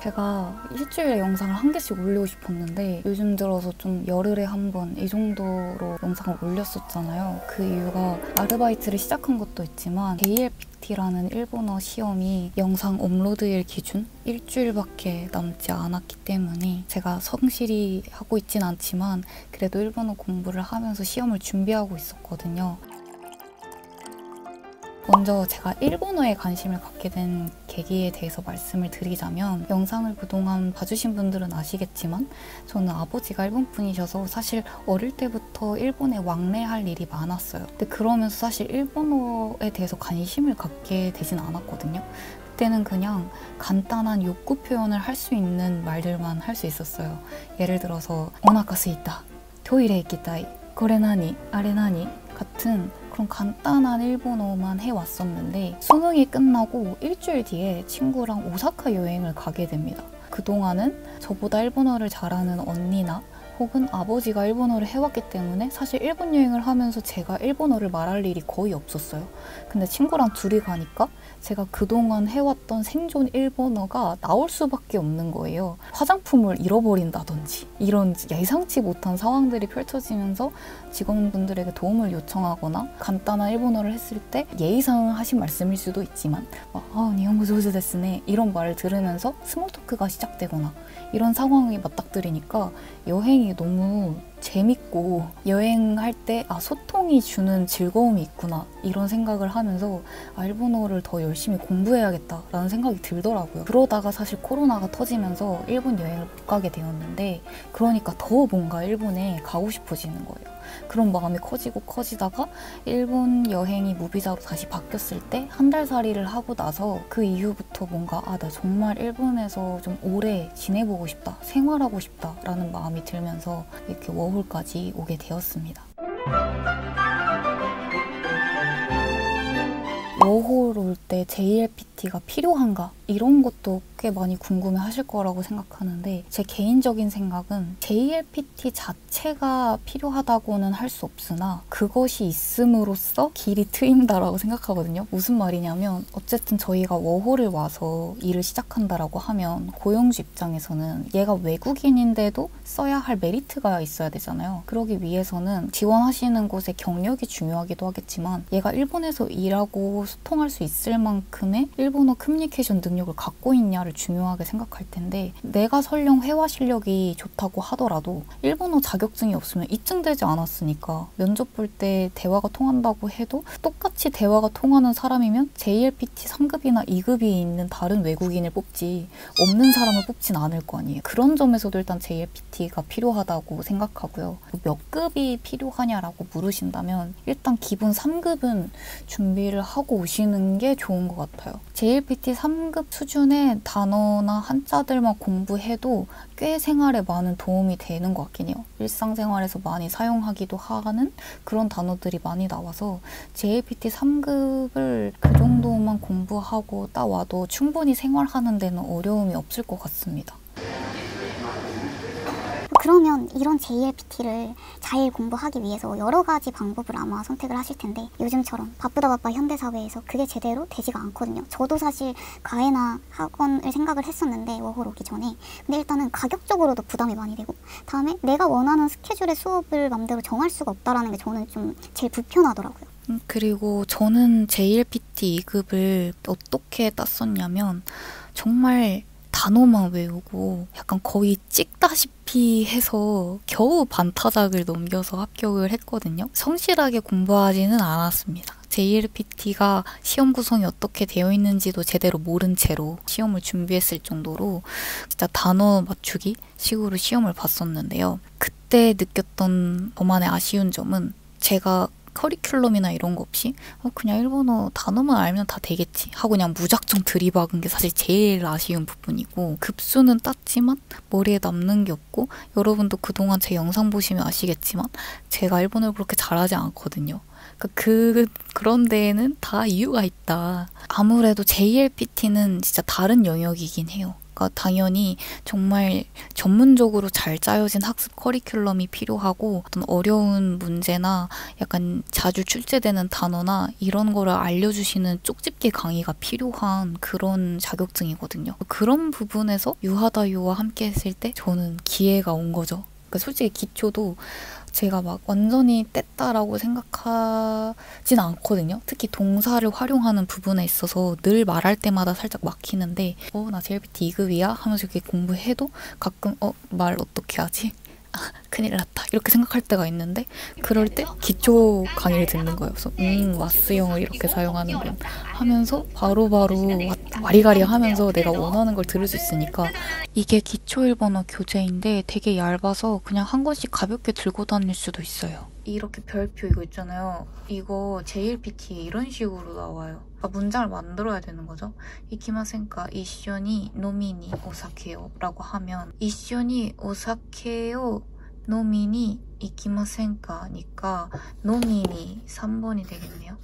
제가 일주일에 영상을 한 개씩 올리고 싶었는데 요즘 들어서 좀 열흘에 한 번 이 정도로 영상을 올렸었잖아요. 그 이유가 아르바이트를 시작한 것도 있지만 JLPT라는 일본어 시험이 영상 업로드일 기준 일주일밖에 남지 않았기 때문에 제가 성실히 하고 있진 않지만 그래도 일본어 공부를 하면서 시험을 준비하고 있었거든요. 먼저 제가 일본어에 관심을 갖게 된 계기에 대해서 말씀을 드리자면 영상을 그동안 봐주신 분들은 아시겠지만 저는 아버지가 일본 분이셔서 사실 어릴 때부터 일본에 왕래할 일이 많았어요. 근데 그러면서 사실 일본어에 대해서 관심을 갖게 되진 않았거든요. 그때는 그냥 간단한 욕구 표현을 할 수 있는 말들만 할 수 있었어요. 예를 들어서 오나카스 있다, 토이레 이키타이, 고레 나니, 아레 나니 같은 그런 간단한 일본어만 해왔었는데 수능이 끝나고 일주일 뒤에 친구랑 오사카 여행을 가게 됩니다. 그동안은 저보다 일본어를 잘하는 언니나 혹은 아버지가 일본어를 해왔기 때문에 사실 일본 여행을 하면서 제가 일본어를 말할 일이 거의 없었어요. 근데 친구랑 둘이 가니까 제가 그동안 해왔던 생존 일본어가 나올 수밖에 없는 거예요. 화장품을 잃어버린다든지 이런 예상치 못한 상황들이 펼쳐지면서 직원분들에게 도움을 요청하거나 간단한 일본어를 했을 때 예의상 하신 말씀일 수도 있지만 니혼고 조주 데스네 이런 말을 들으면서 스몰 토크가 시작되거나 이런 상황이 맞닥뜨리니까 여행이 너무 재밌고 여행할 때 소통이 주는 즐거움이 있구나 이런 생각을 하면서 일본어를 더 열심히 공부해야겠다라는 생각이 들더라고요. 그러다가 사실 코로나가 터지면서 일본 여행을 못 가게 되었는데 그러니까 더 뭔가 일본에 가고 싶어지는 거예요. 그런 마음이 커지고 커지다가 일본 여행이 무비자로 다시 바뀌었을 때 한 달 살이를 하고 나서 그 이후부터 뭔가 나 정말 일본에서 좀 오래 지내보고 싶다, 생활하고 싶다라는 마음이 들면서 이렇게 워홀까지 오게 되었습니다. 워홀 올 때 JLPT가 필요한가? 이런 것도 꽤 많이 궁금해 하실 거라고 생각하는데 제 개인적인 생각은 JLPT 자체가 필요하다고는 할 수 없으나 그것이 있음으로써 길이 트인다라고 생각하거든요. 무슨 말이냐면 어쨌든 저희가 워홀을 와서 일을 시작한다라고 하면 고용주 입장에서는 얘가 외국인인데도 써야 할 메리트가 있어야 되잖아요. 그러기 위해서는 지원하시는 곳의 경력이 중요하기도 하겠지만 얘가 일본에서 일하고 소통할 수 있을 만큼의 일본어 커뮤니케이션 능력을 갖고 있냐를 중요하게 생각할 텐데 내가 설령 회화 실력이 좋다고 하더라도 일본어 자격증이 없으면 입증되지 않았으니까 면접 볼 때 대화가 통한다고 해도 똑같이 대화가 통하는 사람이면 JLPT 3급이나 2급이 있는 다른 외국인을 뽑지 없는 사람을 뽑진 않을 거 아니에요. 그런 점에서도 일단 JLPT가 필요하다고 생각하고요. 몇 급이 필요하냐라고 물으신다면 일단 기본 3급은 준비를 하고 오시는 게 좋은 것 같아요. JLPT 3급 수준의 단어나 한자들만 공부해도 꽤 생활에 많은 도움이 되는 것 같긴 해요. 일상생활에서 많이 사용하기도 하는 그런 단어들이 많이 나와서 JLPT 3급을 그 정도만 공부하고 따와도 충분히 생활하는 데는 어려움이 없을 것 같습니다. 그러면 이런 JLPT를 잘 공부하기 위해서 여러 가지 방법을 아마 선택을 하실 텐데 요즘처럼 바쁘다 바빠 현대사회에서 그게 제대로 되지가 않거든요. 저도 사실 과외나 학원을 생각을 했었는데 워홀 오기 전에 근데 일단은 가격적으로도 부담이 많이 되고 다음에 내가 원하는 스케줄의 수업을 맘대로 정할 수가 없다라는 게 저는 좀 제일 불편하더라고요. 그리고 저는 JLPT 2급을 어떻게 땄었냐면 정말 단어만 외우고 약간 거의 찍다시피 해서 겨우 반타작을 넘겨서 합격을 했거든요. 성실하게 공부하지는 않았습니다. JLPT가 시험 구성이 어떻게 되어 있는지도 제대로 모른 채로 시험을 준비했을 정도로 진짜 단어 맞추기 식으로 시험을 봤었는데요. 그때 느꼈던 저만의 아쉬운 점은 제가 커리큘럼이나 이런 거 없이 그냥 일본어 단어만 알면 다 되겠지 하고 그냥 무작정 들이박은 게 사실 제일 아쉬운 부분이고 급수는 땄지만 머리에 남는 게 없고 여러분도 그동안 제 영상 보시면 아시겠지만 제가 일본어를 그렇게 잘하지 않거든요. 그런 데에는 다 이유가 있다. 아무래도 JLPT는 진짜 다른 영역이긴 해요. 그러니까 당연히 정말 전문적으로 잘 짜여진 학습 커리큘럼이 필요하고 어떤 어려운 문제나 약간 자주 출제되는 단어나 이런 거를 알려주시는 쪽집게 강의가 필요한 그런 자격증이거든요. 그런 부분에서 유하다유와 함께 했을 때 저는 기회가 온 거죠. 그러니까 솔직히 기초도 제가 막 완전히 뗐다라고 생각하진 않거든요. 특히 동사를 활용하는 부분에 있어서 늘 말할 때마다 살짝 막히는데 나 JLPT 2급이야? 하면서 이렇게 공부해도 가끔 말 어떻게 하지? 큰일 났다 이렇게 생각할 때가 있는데 그럴 때 기초 강의를 듣는 거예요. 그래서 마스형을 이렇게 사용하는군 하면서 바로바로 와리가리 하면서 내가 원하는 걸 들을 수 있으니까 이게 기초 일본어 교재인데 되게 얇아서 그냥 한 권씩 가볍게 들고 다닐 수도 있어요. 이렇게 별표 이거 있잖아요. 이거 JLPT에 이런 식으로 나와요. 문장을 만들어야 되는 거죠. 이키마센까 이쇼니 노미니 오사케요 라고 하면 이쇼니 오사케요 노미니 이키마센까 니까 노미니 3번이 되겠네요.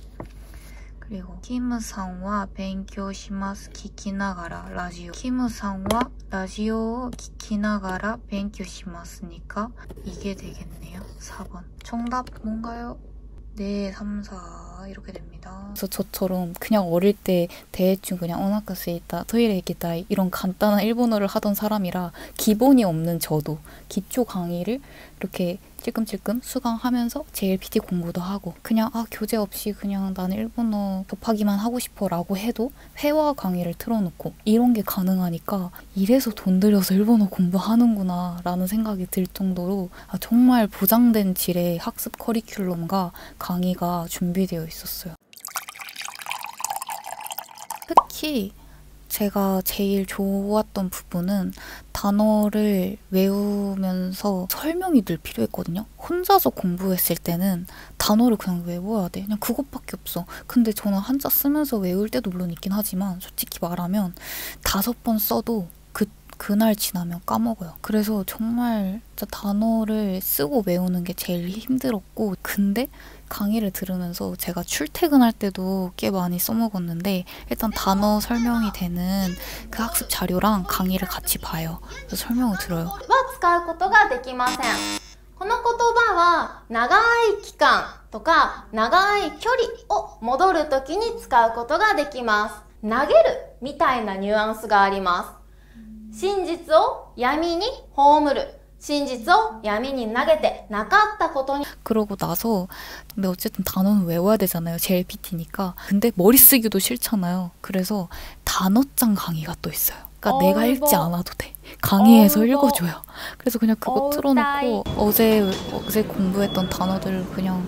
그리고 키무상와 勉強します聞きながらラジオ 키무상과 라디오を聞きながら勉強します니까 이게 되겠네요. 4번. 정답 뭔가요? 네, 3, 4 이렇게 됩니다. 그래서 저처럼 그냥 어릴 때 대충 그냥 오나카스 있다, 토이레 있다 이런 간단한 일본어를 하던 사람이라 기본이 없는 저도 기초 강의를 이렇게 찔끔찔끔 수강하면서 JLPT 공부도 하고 그냥 교재 없이 그냥 나는 일본어 접하기만 하고 싶어 라고 해도 회화 강의를 틀어놓고 이런 게 가능하니까 이래서 돈 들여서 일본어 공부하는구나 라는 생각이 들 정도로 정말 보장된 질의 학습 커리큘럼과 강의가 준비되어 있었어요. 특히 제가 제일 좋았던 부분은 단어를 외우면서 설명이 늘 필요했거든요. 혼자서 공부했을 때는 단어를 그냥 외워야 돼. 그냥 그것밖에 없어. 근데 저는 한자 쓰면서 외울 때도 물론 있긴 하지만 솔직히 말하면 5번 써도 그날 지나면 까먹어요. 그래서 정말 진짜 단어를 쓰고 외우는 게 제일 힘들었고 근데 강의를 들으면서 제가 출퇴근할 때도 꽤 많이 써먹었는데 일단 단어 설명이 되는 그 학습 자료랑 강의를 같이 봐요. 그래서 설명을 들어요. 使うことができません。この言葉は長い期間とか長い距離を戻るときに使うことができます。投げるみたいなニュアンスがあります。真実を闇に葬る。真実を闇に投げてなかったことに 그러고 나서 근데 어쨌든 단어는 외워야 되잖아요. JLPT니까. 근데 머리 쓰기도 싫잖아요. 그래서 단어장 강의가 또 있어요. 그러니까 내가 읽지 않아도 돼. 강의에서 읽어줘요. 그래서 그냥 그거 틀어놓고 어제 공부했던 단어들을 그냥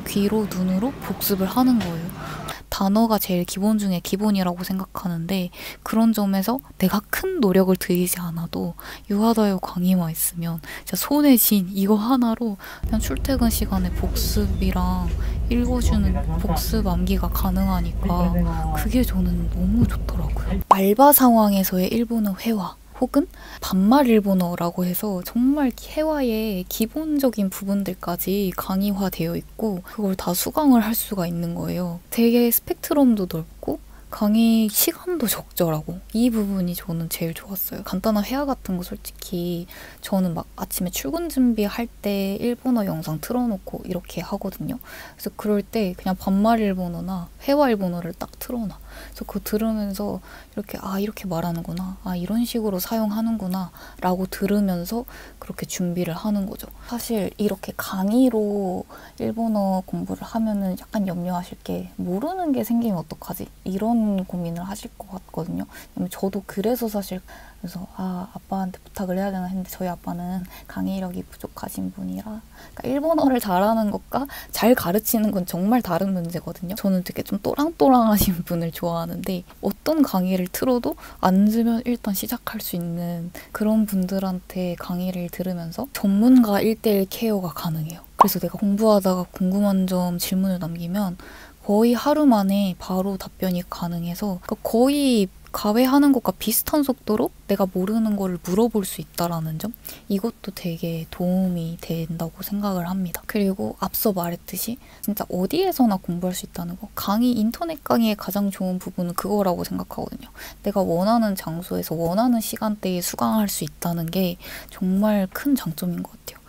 귀로 눈으로 복습을 하는 거예요. 단어가 제일 기본 중에 기본이라고 생각하는데 그런 점에서 내가 큰 노력을 들이지 않아도 유하다요 강의만 있으면 진짜 손에 쥔 이거 하나로 그냥 출퇴근 시간에 복습이랑 읽어주는 복습 암기가 가능하니까 그게 저는 너무 좋더라고요. 알바 상황에서의 일본어 회화 혹은 반말 일본어라고 해서 정말 회화의 기본적인 부분들까지 강의화되어 있고 그걸 다 수강을 할 수가 있는 거예요. 되게 스펙트럼도 넓고 강의 시간도 적절하고 이 부분이 저는 제일 좋았어요. 간단한 회화 같은 거 솔직히 저는 막 아침에 출근 준비할 때 일본어 영상 틀어놓고 이렇게 하거든요. 그래서 그럴 때 그냥 반말 일본어나 회화 일본어를 딱 틀어놔. 그래서 그거 들으면서 이렇게 이렇게 말하는구나, 이런 식으로 사용하는구나 라고 들으면서 그렇게 준비를 하는 거죠. 사실 이렇게 강의로 일본어 공부를 하면은 약간 염려하실 게 모르는 게 생기면 어떡하지? 이런 고민을 하실 것 같거든요. 저도 그래서 사실 그래서 아빠한테 부탁을 해야 되나 했는데 저희 아빠는 강의 이력이 부족하신 분이라 그러니까 일본어를 잘하는 것과 잘 가르치는 건 정말 다른 문제거든요. 저는 되게 좀 또랑또랑하신 분을 좋아하는데 어떤 강의를 틀어도 앉으면 일단 시작할 수 있는 그런 분들한테 강의를 들으면서 전문가 1:1 케어가 가능해요. 그래서 내가 공부하다가 궁금한 점 질문을 남기면 거의 하루 만에 바로 답변이 가능해서 그러니까 거의 과외하는 것과 비슷한 속도로 내가 모르는 거를 물어볼 수 있다라는 점, 이것도 되게 도움이 된다고 생각을 합니다. 그리고 앞서 말했듯이 진짜 어디에서나 공부할 수 있다는 거, 인터넷 강의의 가장 좋은 부분은 그거라고 생각하거든요. 내가 원하는 장소에서 원하는 시간대에 수강할 수 있다는 게 정말 큰 장점인 것 같아요.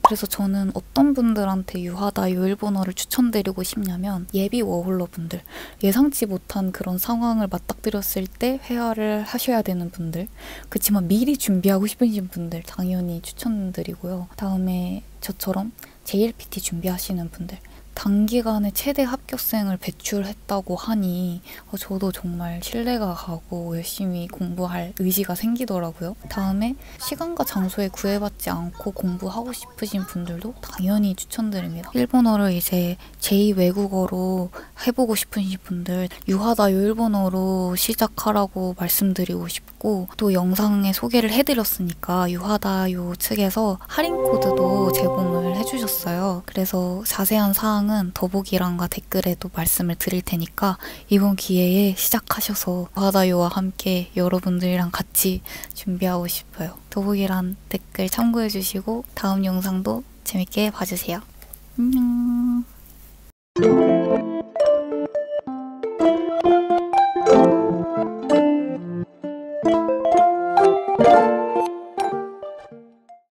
그래서 저는 어떤 분들한테 유하다요 일본어를 추천드리고 싶냐면, 예비 워홀러 분들, 예상치 못한 그런 상황을 맞닥뜨렸을 때 회화를 하셔야 되는 분들, 그렇지만 미리 준비하고 싶으신 분들 당연히 추천드리고요. 다음에 저처럼 JLPT 준비하시는 분들, 단기간에 최대 합격생을 배출했다고 하니 저도 정말 신뢰가 가고 열심히 공부할 의지가 생기더라고요. 다음에 시간과 장소에 구애받지 않고 공부하고 싶으신 분들도 당연히 추천드립니다. 일본어를 이제 제2외국어로 해보고 싶으신 분들, 유하다요 일본어로 시작하라고 말씀드리고 싶고, 또 영상에 소개를 해드렸으니까 유하다요 측에서 할인 코드도 제공을 해주셨어요. 그래서 자세한 사항은 더보기란과 댓글에도 말씀을 드릴 테니까 이번 기회에 시작하셔서 유하다요와 함께 여러분들이랑 같이 준비하고 싶어요. 더보기란 댓글 참고해주시고 다음 영상도 재밌게 봐주세요. 안녕.